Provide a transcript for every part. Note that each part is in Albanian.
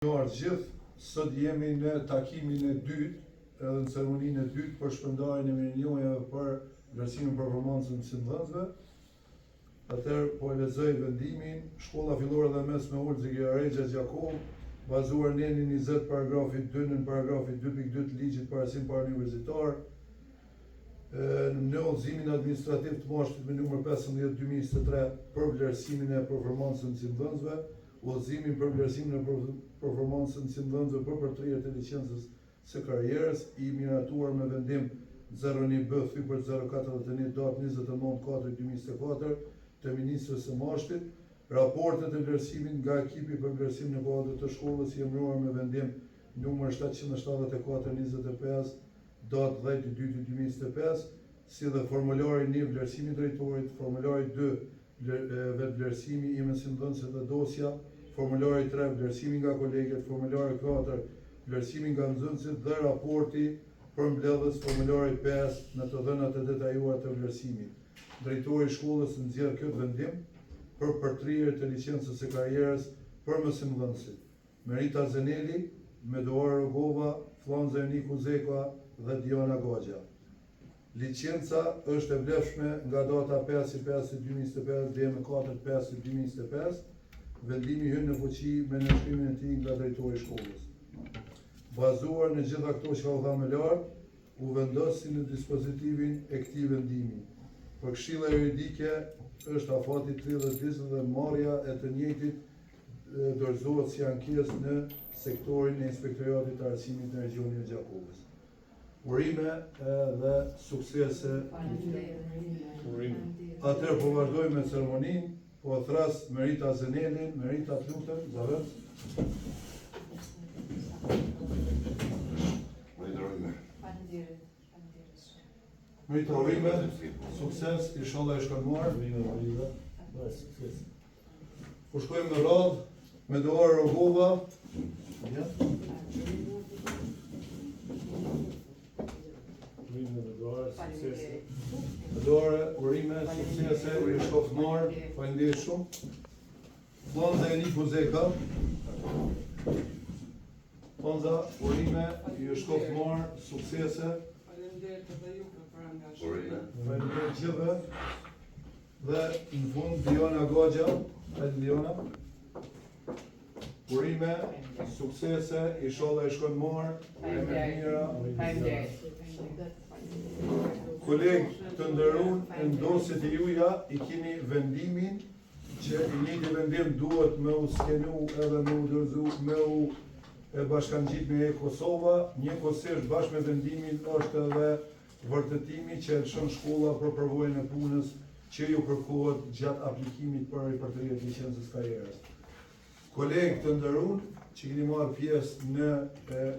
Gjithë, sot jemi në takimin e dytë, edhe në ceremoninë e dytë për shpërndarjen e mirënjohjeve për vlerësimin performancën e mësimdhënësve. Atëherë po e lexoj vendimin. Shkolla fillore dhe mesme Ulzi Gjeraregja Gjakov, bazuar në enin 20 paragrafi 2 në paragrafi 2.2 të ligjit parasim parauniversitar, në udhëzimin administrativ të mashtit me numër 15/2023 për vlerësimin e performancës së mësimdhënësve, udhëzimin për vlerësimin e performancës së mësimdhënësve për përtrirjet e licencës së karrierës, i miratuar me vendim 01B Thypër 041 datë 29/4/2024 të Ministrës së Mashtit, raportet e vlerësimit nga ekipi për vlerësimin e kuadrit të shkollës i emëruar me vendim numër 774/25 datë 10/2/2025, si dhe formulari 1 vlerësimi i drejtorit, formulari 2 vlerësimi i mësimdhënësit dhe dosja, formulari 3 vlerësimi nga kolegët, formulari 4 vlerësimi nga nxënësit dhe raporti për mbledhës formulari 5 në të dhënat e detajuara të vlerësimit. Drejtori i shkollës nxjerr këtë vendim për përtrirje të licencës së karrierës për mësimdhënësit Merita Zeneli, Medoar Rogova, Flonza Eniku Zeka dhe Diana Goxha. Licenca është e vlefshme nga data 5/5/2025 deri më 4/5/2025. Vendimi hyn në fuqi me nënshkrimin e tij nga drejtori i shkollës. Bazuar në gjitha këto që u dhamë lart, u vendos si në dispozitivin e këtij vendimi. Për këshilla juridike është afati 30 dhe marrja e të njëjtit dorëzohet si ankesë në sektorin e Inspektoratit të Arsimit në Regionin e Gjakovës. Urime dhe suksese. Atëherë po vazhdojmë me ceremoninë, po thras Merita Zenelin, Merita të lutem, zavend. Merita urime, sukses, inshallah e shkënduar. Po shkojmë në radhë, Medoar Rogova. Medoare, urime, suksese, i shkoftuar, faleminderit shumë. Flonza Eniku Zeka. Flonza, urime, i shkoftuar, suksese. Faleminderit edhe ju për angazhimin. Faleminderit gjithëve. Dhe në fund Diana Goxha, Diana. Urime, suksese, inshallah e shkon marë, e me mira. Kolegë të nderuar, ndosit e juja i keni vendimin që i njëjti vendim duhet me u skenu edhe me u dorëzu, me u bashkangjit me Kosova, njëkohësisht bashkë me vendimin është edhe vërtetimi që lëshon shkolla për përvojën e punës që ju kërkohet gjatë aplikimit për përtrirjet e licencës karrierës. Kolegë të nderuar, që keni marrë pjesë në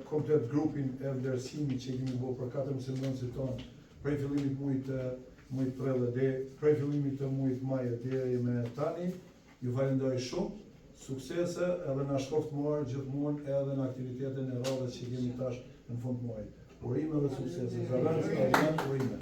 komplet grupin e vlerësimit që kemi bërë për 4 mësimdhënësit tonë prej fillimit mujt prellë prej fillimit të mujt maj deri me tani, ju falenderoj shumë, suksese edhe na shkoftuar gjithmonë edhe në aktivitetin e radhës që kemi tash në fund muajit. Urime dhe suksese. Zavend, urime.